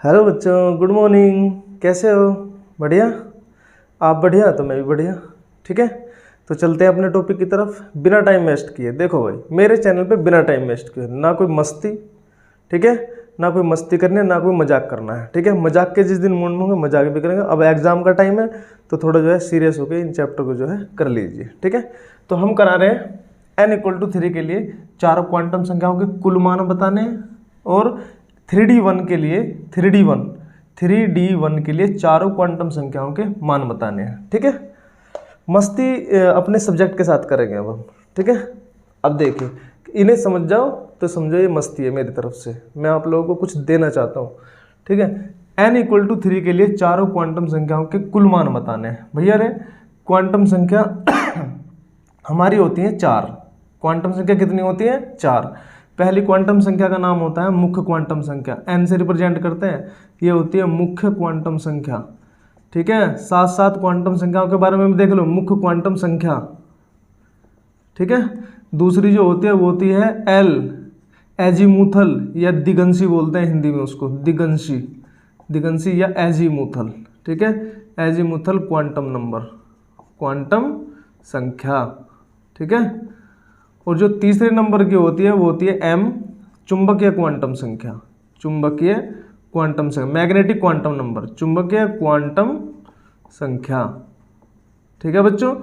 Hello बच्चों, good morning. कैसे हो? बढ़िया? आप बढ़िया तो मैं भी बढ़िया। ठीक है, तो चलते हैं अपने टॉपिक की तरफ बिना टाइम वेस्ट किए। देखो भाई, मेरे चैनल पे बिना टाइम वेस्ट किए ना कोई मस्ती, ठीक है, ना कोई मस्ती करनी है, ना कोई मजाक करना है। ठीक है, मजाक के जिस दिन मूड में होंगे मजाक भी करेंगे। अब एग्जाम का टाइम है तो थोड़ा जो है सीरियस होकर इन चैप्टर को जो है कर लीजिए। ठीक है, तो हम करा रहे हैं n=3 के लिए चारों क्वांटम संख्याओं के कुल मान बताने हैं और 3D1 के लिए 3D1 के लिए चारों क्वांटम संख्याओं के मान बताने हैं। ठीक है, मस्ती अपने सब्जेक्ट के साथ करेंगे अब हम। ठीक है, अब देखिए, इन्हें समझ जाओ तो समझो ये मस्ती है मेरी तरफ से, मैं आप लोगों को कुछ देना चाहता हूँ। ठीक है, n=3 के लिए चारों क्वांटम संख्याओं के कुल मान बताने हैं। भैया रे, क्वांटम संख्या हमारी होती है 4। क्वांटम संख्या कितनी होती है? 4। पहली क्वांटम संख्या का नाम होता है मुख्य क्वांटम संख्या, n से रिप्रेजेंट करते हैं, ये होती है मुख्य क्वांटम संख्या। ठीक है, साथ साथ क्वांटम संख्याओं के बारे में भी देख लो, मुख्य क्वांटम संख्या। ठीक है, दूसरी जो होती है वो होती है एल, एजीमुथल या दिगंशी बोलते हैं हिंदी में उसको, दिगंशी या एजीमुथल। ठीक है, एजीमुथल क्वांटम नंबर, क्वांटम संख्या। ठीक है, और जो तीसरे नंबर की होती है वो होती है एम, चुंबकीय क्वांटम संख्या, चुंबकीय क्वांटम संख्या, मैग्नेटिक क्वांटम नंबर, चुंबकीय क्वांटम संख्या। ठीक है बच्चों,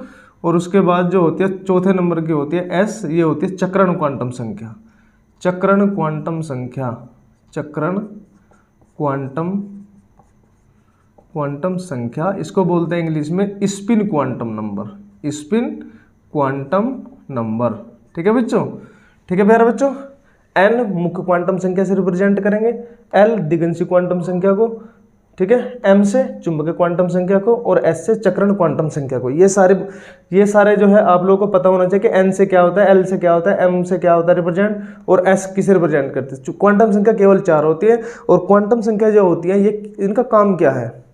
और उसके बाद जो होती है चौथे नंबर की होती है एस, ये होती है चक्रण क्वांटम संख्या, चक्रण क्वांटम संख्या, चक्रण क्वांटम संख्या। इसको बोलते हैं इंग्लिश में spin quantum number, spin quantum number. ठीक है बच्चों, ठीक है प्यारे बच्चों। एन मुख्य क्वांटम संख्या से रिप्रेजेंट करेंगे, एल दिगंशी क्वांटम संख्या को, ठीक है, एम से चुंबकीय क्वांटम संख्या को और एस से चक्रण क्वांटम संख्या को। ये सारे जो है आप लोगों को पता होना चाहिए कि एन से क्या होता है, एल से क्या होता है, एम से क्या होता है रिप्रेजेंट, और एस किसे रिप्रेजेंट करते हैं। क्वांटम संख्या केवल 4 होती है, और क्वांटम संख्या जो होती है ये इनका काम क्या है?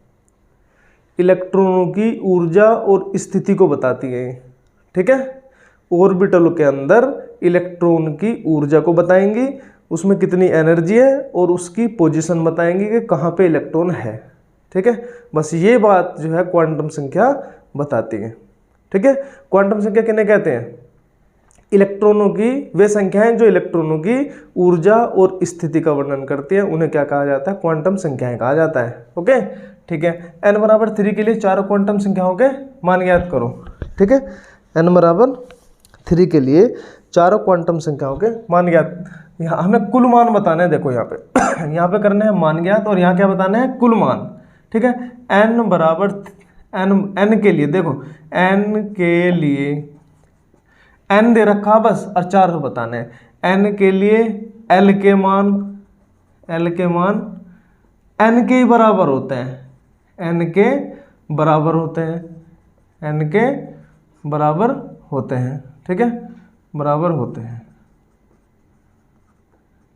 इलेक्ट्रॉनों की ऊर्जा और स्थिति को बताती है। ठीक है, ऑर्बिटल के अंदर इलेक्ट्रॉन की ऊर्जा को बताएंगी, उसमें कितनी एनर्जी है, और उसकी पोजीशन बताएंगी कि कहाँ पे इलेक्ट्रॉन है। ठीक है, बस ये बात जो है क्वांटम संख्या बताती है। ठीक है, क्वांटम संख्या किन्हें कहते हैं? इलेक्ट्रॉनों की वे संख्याएं जो इलेक्ट्रॉनों की ऊर्जा और स्थिति का वर्णन करती है, उन्हें क्या कहा जाता है? क्वांटम संख्याएं कहा जाता है। ओके, ठीक है, n=3 के लिए चारों क्वांटम संख्याओं के मान ज्ञात करो। ठीक है, n=3 के लिए चारों क्वांटम संख्याओं के मान ज्ञात। यहाँ हमें कुल मान बताने हैं। देखो यहाँ पे यहाँ पे करने हैं मान ज्ञात, और यहाँ क्या बताना है? कुल मान। ठीक है, n के लिए देखो, n के लिए n दे रखा बस, और 4 बताने हैं। n के लिए l के मान n के बराबर होते हैं, n के बराबर होते हैं, n के बराबर होते हैं। ठीक है, बराबर होते हैं,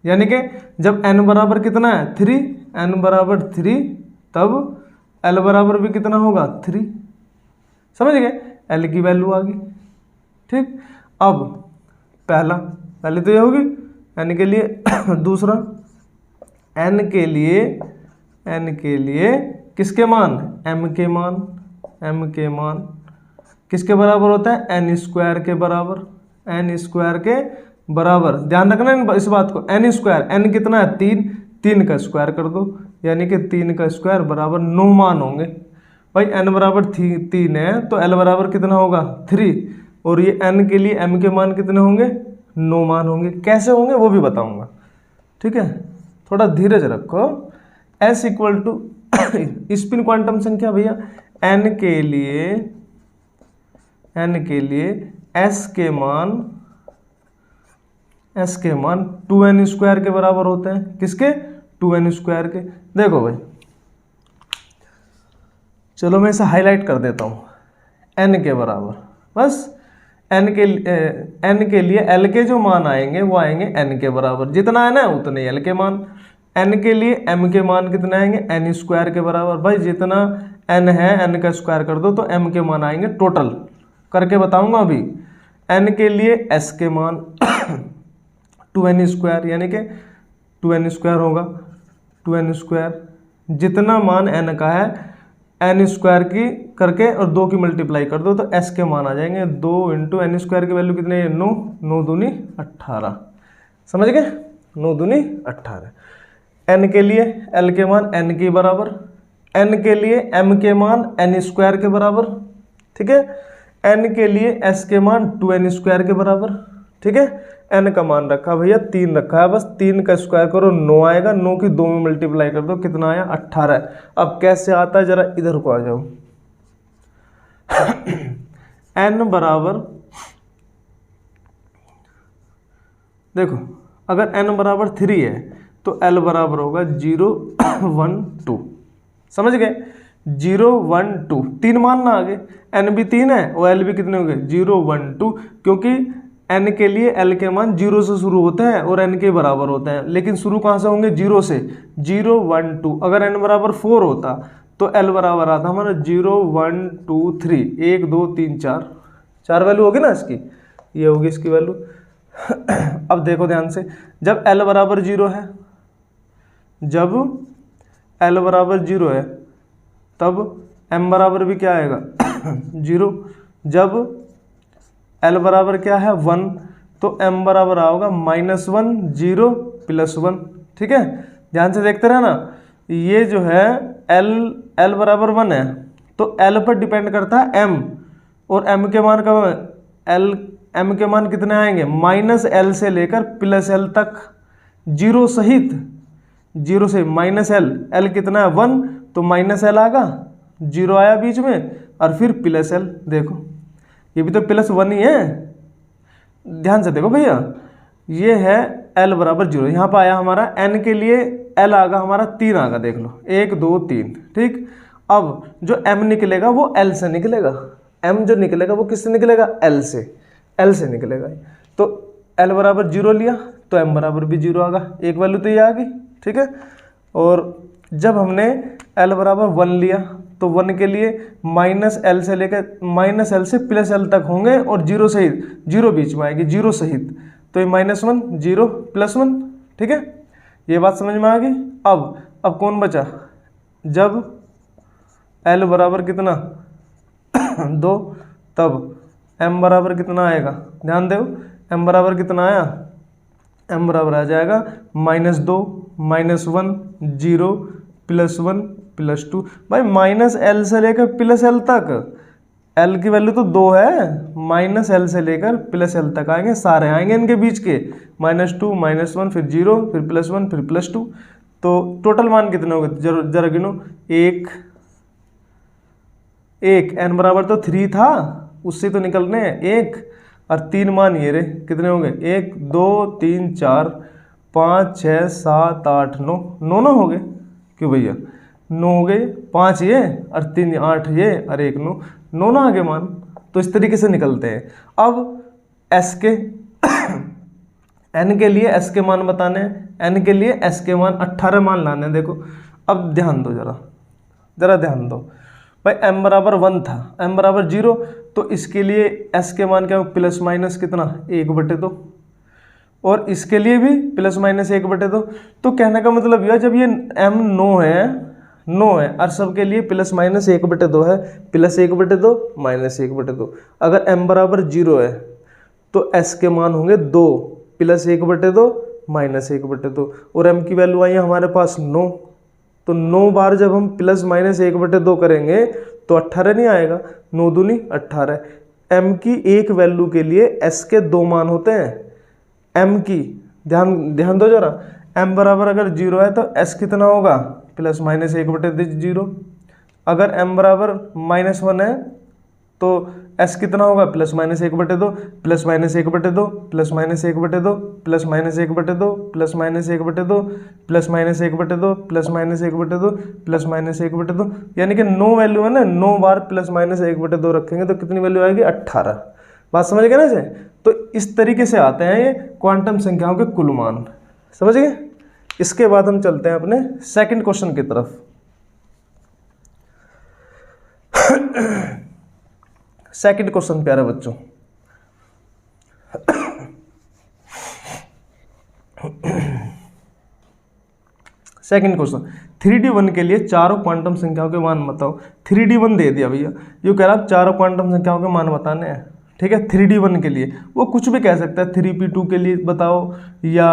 यानी कि जब n बराबर कितना है? 3, n बराबर 3, तब l बराबर भी कितना होगा? 3। समझ गए? l की वैल्यू आ गई। ठीक, अब पहले तो ये होगी n के लिए दूसरा n के लिए किसके मान? m के मान किसके बराबर होता है? n² के बराबर, n² के बराबर। ध्यान रखना इस बात को, n² कितना है? 3 का स्क्वायर कर दो, यानी कि 3 का स्क्वायर बराबर 9 मान होंगे। भाई n बराबर 3 है तो l बराबर कितना होगा? 3, और ये n के लिए m के मान कितने होंगे? 9 मान होंगे। कैसे होंगे वो भी बताऊंगा। ठीक है, थोड़ा धीरज रखो। s = स्पिन क्वांटम संख्या भैया, n के लिए s के मान 2n² के बराबर होते हैं। किसके? 2n² के। देखो भाई, चलो मैं इसे हाईलाइट कर देता हूँ, n के बराबर, बस n के लिए l के जो मान आएंगे वो आएंगे n के बराबर, जितना है ना उतने l के मान। n के लिए m के मान कितने आएंगे? n² के बराबर। भाई जितना n है n का स्क्वायर कर दो तो m के मान आएंगे, टोटल करके बताऊंगा अभी। n के लिए s के मान 2n², यानी कि 2n² होगा, 2n² जितना मान n का है n स्क्वायर की करके और 2 की मल्टीप्लाई कर दो तो s के मान आ जाएंगे। 2 इंटू एन स्क्वायर की वैल्यू कितनी है? 9, 9 दूनी 18। समझ गए? 9 दूनी 18। n के लिए l के मान n के बराबर, n के लिए m के मान n स्क्वायर के बराबर, ठीक है। n के लिए s के मान 2n स्क्वायर के बराबर, ठीक है। n का मान रखा भैया 3 रखा है, बस 3 का स्क्वायर करो 9 आएगा, 9 की 2 में मल्टीप्लाई कर दो, कितना आया? 18। अब कैसे आता है, जरा इधर को आ जाओ। n बराबर, देखो अगर n बराबर 3 है तो l बराबर होगा 0 1 2। समझ गए? 0 1 2 तीन मान ना आगे, n भी 3 है और l भी कितने हो गए? 0 1 2, क्योंकि n के लिए l के मान 0 से शुरू होते हैं और n के बराबर होते हैं, लेकिन शुरू कहाँ से होंगे? 0 से। 0 1 2, अगर n बराबर 4 होता तो l बराबर आता हमारा 0 1 2 3, 1 2 3 4, 4 वैल्यू होगी ना इसकी, ये होगी इसकी वैल्यू। अब देखो ध्यान से, जब l बराबर 0 है, जब l बराबर 0 है तब m बराबर भी क्या आएगा? 0। जब l बराबर क्या है? 1, तो m बराबर आओगा -1 0 +1, ठीक है। ध्यान से देखते रहना, ये जो है l बराबर 1 है तो l पर डिपेंड करता है m, और m के मान का m के मान कितने आएंगे? -l से लेकर +l तक, 0 सहित, 0 से -l कितना है? 1, तो -l आएगा, 0 आया बीच में और फिर +l। देखो ये भी तो +1 ही है, ध्यान से देखो भैया, ये है l बराबर 0, यहाँ पर आया हमारा n के लिए l आगा हमारा 3 आगा, देख लो 1 2 3, ठीक। अब जो m निकलेगा वो l से निकलेगा, m जो निकलेगा वो किससे निकलेगा? l से निकलेगा। तो l बराबर 0 लिया तो m बराबर भी 0 आगा, एक वैल्यू तो ये आ गई, ठीक है। और जब हमने l बराबर 1 लिया तो 1 के लिए -l से लेकर -l से +l तक होंगे और 0 सहित, 0 बीच में आएगी 0 सहित, तो ये -1 0 +1, ठीक है। ये बात समझ में आ गई। अब कौन बचा? जब l बराबर कितना? 2, तब m बराबर कितना आएगा? ध्यान दो, m बराबर कितना आया? m बराबर आ जाएगा -2 -1 0 +1 +2। भाई -l से लेकर +l तक, l की वैल्यू तो 2 है, -l से लेकर +l तक आएंगे, सारे आएंगे इनके बीच के, -2 -1 फिर 0 फिर +1 फिर +2, तो टोटल मान कितने हो गए? जरा गिनो, 1 n बराबर तो 3 था, उससे तो निकलने हैं 1, और 3 मान ये रहे, कितने होंगे? 1 2 3 4 5 6 7 8 9, 9 हो गए, क्यों भैया? 9 हो गए, 5 ये और 3 8 ये और 1 9, 9 आ गए मान। तो इस तरीके से निकलते हैं। अब s के n के लिए s के मान बताने हैं, n के लिए s के मान 18 मान लाने हैं। देखो अब ध्यान दो, जरा ध्यान दो भाई, m बराबर 1 था, m बराबर 0, तो इसके लिए s के मान क्या हो? ± कितना? 1/2, और इसके लिए भी ±1/2। तो कहने का मतलब यह, जब ये m 9 है और सबके लिए ±1/2 है, +1/2 -1/2। अगर m बराबर 0 है तो s के मान होंगे 2, +1/2 -1/2, और m की वैल्यू आई है हमारे पास 9, तो 9 बार जब हम +-1/2 करेंगे तो 18 नहीं आएगा, 9 दूनी 18। m की एक वैल्यू के लिए s के 2 मान होते हैं, m की, ध्यान दो जरा, m बराबर अगर 0 है तो s कितना होगा? +-1/0। अगर m बराबर -1 है तो s कितना होगा? +-1/2 +-1/2 +-1/2 +-1/2 +-1/2 +-1/2 यानी कि 9 वैल्यू है ना, 9 बार +-1/2 रखेंगे तो कितनी वैल्यू आएगी? 18। बात समझ गए ना जी? तो इस तरीके से आते हैं ये क्वांटम संख्याओं के कुल मान, समझ गए? इसके बाद हम चलते हैं अपने सेकंड क्वेश्चन की तरफ। सेकंड क्वेश्चन प्यारे बच्चों, सेकंड क्वेश्चन 3D1 के लिए चारों क्वांटम संख्याओं के मान बताओ। 3D1 दे दिया भैया, ये कह रहा है चारों क्वांटम संख्याओं के मान बताने हैं, ठीक है। 3D1 के लिए वो कुछ भी कह सकता है, 3P2 के लिए बताओ या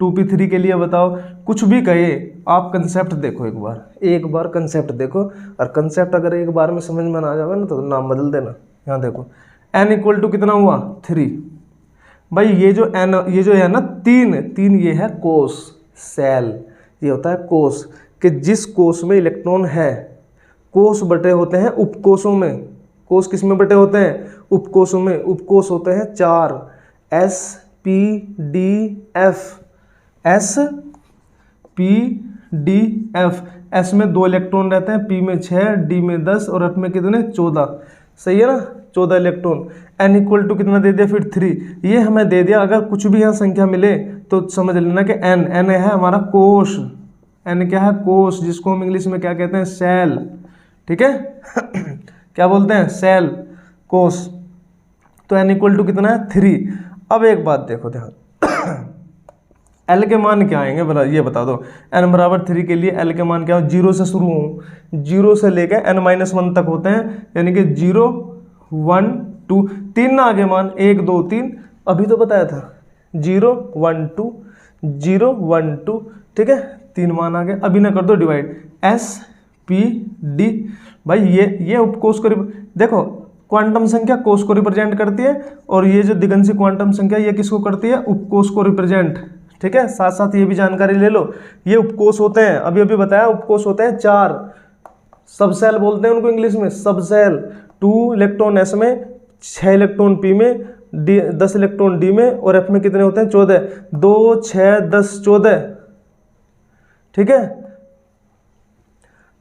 2P3 के लिए बताओ, कुछ भी कहे। आप कंसेप्ट देखो, एक बार कंसेप्ट देखो, और कंसेप्ट अगर एक बार में समझ में ना आ जाए ना तो नाम बदल देना। यहाँ देखो n इक्वल टू कितना हुआ 3। भाई ये जो है ना 3 ये है कोस सेल, ये होता है कोस, कि जिस कोस में इलेक्ट्रॉन है, कोस बटे होते हैं उपकोषों में। कोस किस में बटे होते हैं? उपकोषों में। उपकोष होते हैं 4, S P D F, S P D F। S में 2 इलेक्ट्रॉन रहते हैं, P में 6, D में 10 और F में कितने 14। सही है ना, 14 इलेक्ट्रॉन। n इक्वल टू कितना दे दिया फिर 3, ये हमें दे दिया। अगर कुछ भी यहाँ संख्या मिले तो समझ लेना कि n है हमारा कोश। n क्या है? कोश, जिसको हम इंग्लिश में क्या कहते हैं? सेल, ठीक है। क्या बोलते हैं? सेल, कोश। तो n इक्वल टू कितना है 3। अब एक बात देखो ध्यान, L के मान क्या आएंगे ये बता दो। n बराबर 3 के लिए L के मान क्या हो? 0 से शुरू हो, 0 से लेकर n-1 तक होते हैं, यानी कि 0 1 2 3 ना आगे मान 1 2 3, अभी तो बताया था 0 1 2 0 1 2, ठीक है। 3 मान आ गए, अभी ना कर दो डिवाइड, S P D। भाई ये उपकोष को देखो, क्वांटम संख्या कोष को रिप्रेजेंट करती है, और ये जो दिगंशी क्वांटम संख्या ये किसको करती है? उपकोष को रिप्रेजेंट, ठीक है। साथ साथ ये भी जानकारी ले लो, ये उपकोष होते हैं, अभी बताया उपकोष होते हैं 4, सबसेल बोलते हैं उनको इंग्लिश में, सबसेल। 2 इलेक्ट्रॉन S में, 6 इलेक्ट्रॉन P में, 10 इलेक्ट्रॉन D में, और F में कितने होते हैं? 14। 2 6 10 14, ठीक है।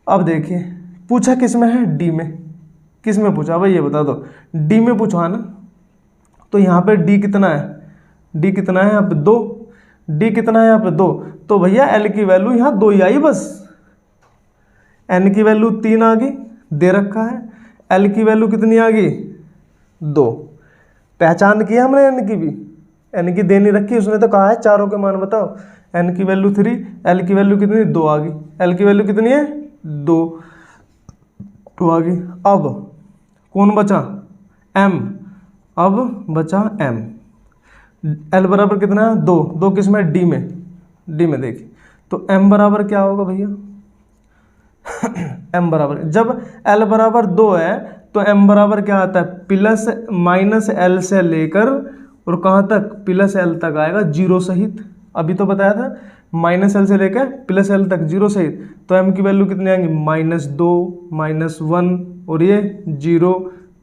अब देखिए पूछा किस में है? D में। किस में पूछा भाई ये बता दो? D में पूछा ना, तो यहाँ पे D कितना है? D कितना है यहाँ पे? 2। D कितना है यहाँ पे? 2। तो भैया L की वैल्यू यहाँ 2 ही आई बस। N की वैल्यू 3 आ गई, दे रखा है। L की वैल्यू कितनी आ गई? 2। पहचान किया हमने N की भी, N की दे नहीं रखी, उसने तो कहा है चारों के मान बताओ। N की वैल्यू 3, L की वैल्यू कितनी? 2 आ गई। L की वैल्यू कितनी है? 2 आ गई। अब कौन बचा? M। अब बचा M। L बराबर कितना है? 2 किस में? D में। D में देखिए, तो M बराबर क्या होगा भैया? M बराबर, जब L बराबर 2 है तो M बराबर क्या आता है? प्लस माइनस L से लेकर और कहाँ तक? प्लस L तक आएगा, 0 सहित। अभी तो बताया था माइनस L से लेकर प्लस L तक 0 सहित। तो M की वैल्यू कितनी आएंगी? -2 -1 और ये 0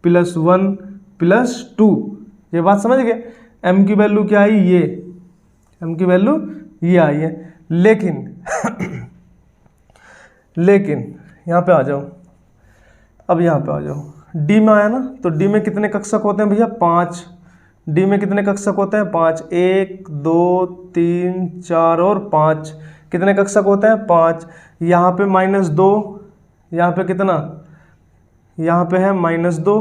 +1 +2। ये बात समझ गए? M की वैल्यू क्या आई? ये M की वैल्यू ये आई है। लेकिन यहाँ पे आ जाओ, अब यहाँ पे आ जाओ, D में आया ना, तो D में कितने कक्षक होते हैं भैया? 5। D में कितने कक्षक होते हैं? 5। 1 2 3 4 और 5, कितने कक्षक होते हैं? 5। यहाँ पे -2, यहाँ पे कितना? यहाँ पे है -2,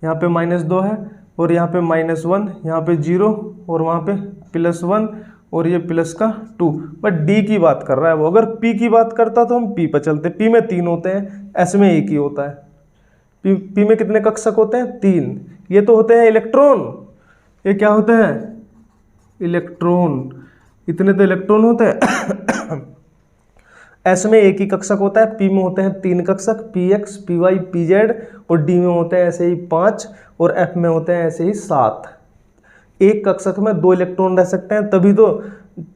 यहाँ पे -2 है, और यहाँ पे -1, यहाँ पे 0 और वहाँ पे +1 और ये प्लस का 2। बट D की बात कर रहा है वो। अगर P की बात करता तो हम P पर चलते। P में 3 होते हैं, S में 1 ही होता है। P में कितने कक्षक होते हैं? 3। ये तो होते हैं इलेक्ट्रॉन, ये क्या होते हैं? इलेक्ट्रॉन। इतने तो इलेक्ट्रॉन होते हैं। S में 1 ही कक्षक होता है, P में होते हैं 3 कक्षक, Px Py Pz, और D में होते हैं ऐसे ही 5, और F में होते हैं ऐसे ही 7। एक कक्षक में 2 इलेक्ट्रॉन रह सकते हैं, तभी तो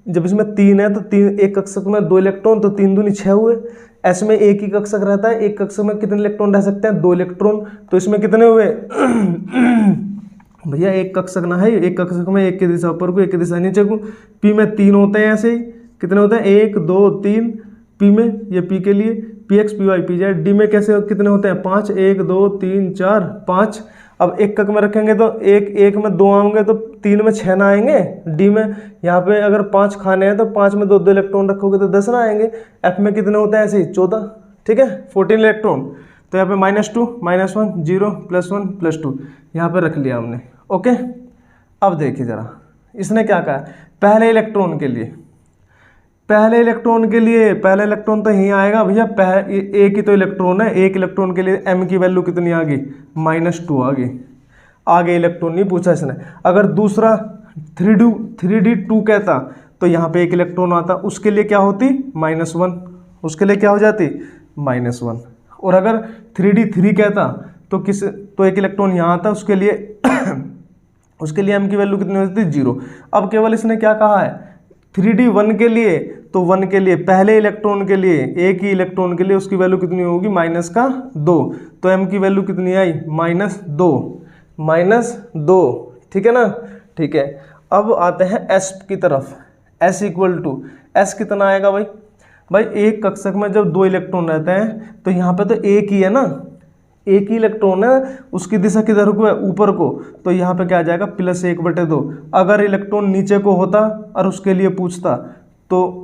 जब इसमें 3 है तो 3, एक कक्षक में 2 इलेक्ट्रॉन, तो 3 दूनी 6 हुए। S में 1 ही कक्षक रहता है, एक कक्षक में कितने इलेक्ट्रॉन रह सकते हैं? 2 इलेक्ट्रॉन, तो इसमें कितने हुए? भैया एक कक्षक ना है, एक कक्षक में एक की दिशा ऊपर को, एक की दिशा नीचे को। P में 3 होते हैं ऐसे ही, कितने होते हैं? 1 2 3 P में, ये P के लिए, Px Py Pz। D में कैसे कितने होते हैं? 5। 1 2 3 4 5। अब एक कक में रखेंगे तो एक में 2 आएंगे, तो 3 में 6 ना आएंगे। D में यहाँ पे अगर 5 खाने हैं तो 5 में 2 इलेक्ट्रॉन रखोगे तो 10 ना आएंगे। F में कितने होते हैं? ऐसे ही 14, ठीक है, 14 इलेक्ट्रॉन। तो यहाँ पे -2 -1 0 +1 +2 यहाँ पे रख लिया हमने। ओके, अब देखिए ज़रा इसने क्या कहा, पहले इलेक्ट्रॉन के लिए, पहले इलेक्ट्रॉन तो यहीं आएगा भैया, एक ही तो इलेक्ट्रॉन है, एक इलेक्ट्रॉन के लिए m की वैल्यू कितनी आ गई, -2 आ गई। आगे इलेक्ट्रॉन नहीं पूछा इसने। अगर दूसरा 3d2 कहता तो यहाँ पे एक इलेक्ट्रॉन आता, उसके लिए क्या होती, -1, उसके लिए क्या हो जाती, -1। और अगर 3d3 कहता तो एक इलेक्ट्रॉन यहाँ आता, उसके लिए m की वैल्यू कितनी होती, 0। अब केवल इसने क्या कहा है, 3d1 के लिए, तो 1 के लिए, पहले इलेक्ट्रॉन के लिए, एक ही इलेक्ट्रॉन के लिए उसकी वैल्यू कितनी होगी, -2। तो m की वैल्यू कितनी आई, -2, ठीक है ना। ठीक है, अब आते हैं s की तरफ। s इक्वल टू, s कितना आएगा भाई एक कक्षक में जब 2 इलेक्ट्रॉन रहते हैं तो यहाँ पे तो एक ही है ना, एक ही इलेक्ट्रॉन है, उसकी दिशा किधर को है, ऊपर को, तो यहाँ पे क्या आ जाएगा, +1/2। अगर इलेक्ट्रॉन नीचे को होता और उसके लिए पूछता तो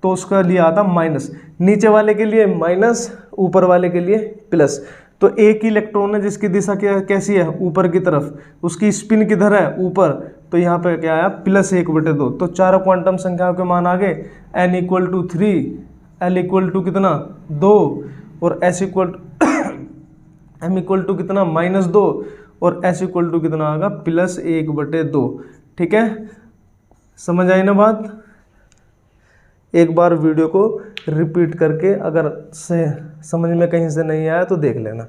उसका लिए आता माइनस, नीचे वाले के लिए माइनस, ऊपर वाले के लिए प्लस। तो एक ही इलेक्ट्रॉन है जिसकी दिशा कैसी है, ऊपर की तरफ, उसकी स्पिन किधर है, ऊपर, तो यहाँ पे क्या आया, +1/2। तो चारों क्वांटम संख्याओं के मान आ गए, n = 3, l = कितना, 2, और m = कितना, -2, और s = कितना आएगा, +1/2। ठीक है, समझ आई ना बात। एक बार वीडियो को रिपीट करके अगर से समझ में कहीं से नहीं आया तो देख लेना।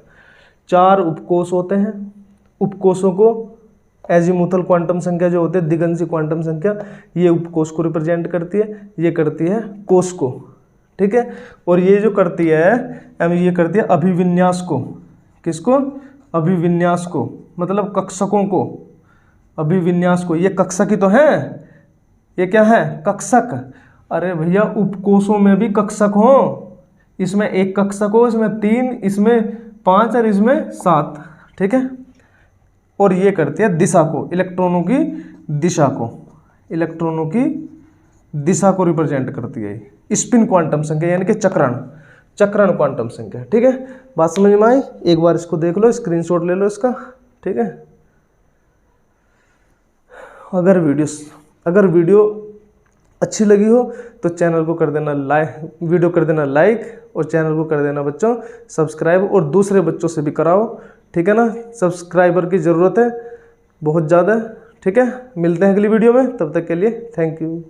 4 उपकोष होते हैं, उपकोषों को एजीमुथल क्वांटम संख्या जो होती है, दिगंशी क्वांटम संख्या, ये उपकोष को रिप्रेजेंट करती है, ये करती है कोष को, ठीक है। और ये जो करती है, ये करती है अभिविन्यास को, किसको, अभिविन्यास को, मतलब कक्षकों को, अभिविन्यास को। ये कक्षक ही तो है, ये क्या है, कक्षक। अरे भैया उपकोषों में भी कक्षक हो, इसमें एक कक्षक हो, इसमें 3, इसमें 5 और इसमें 7, ठीक है। और ये करती है दिशा को, इलेक्ट्रॉनों की दिशा को, इलेक्ट्रॉनों की दिशा को रिप्रेजेंट करती है स्पिन क्वांटम संख्या, यानी कि चक्रण क्वांटम संख्या, ठीक है। बात समझ में आई, एक बार इसको देख लो, स्क्रीनशॉट ले लो इसका, ठीक है। अगर वीडियो अच्छी लगी हो तो चैनल को कर देना वीडियो कर देना लाइक, और चैनल को कर देना बच्चों सब्सक्राइब, और दूसरे बच्चों से भी कराओ, ठीक है ना। सब्सक्राइबर की ज़रूरत है बहुत ज़्यादा, ठीक है। मिलते हैं अगली वीडियो में, तब तक के लिए थैंक यू।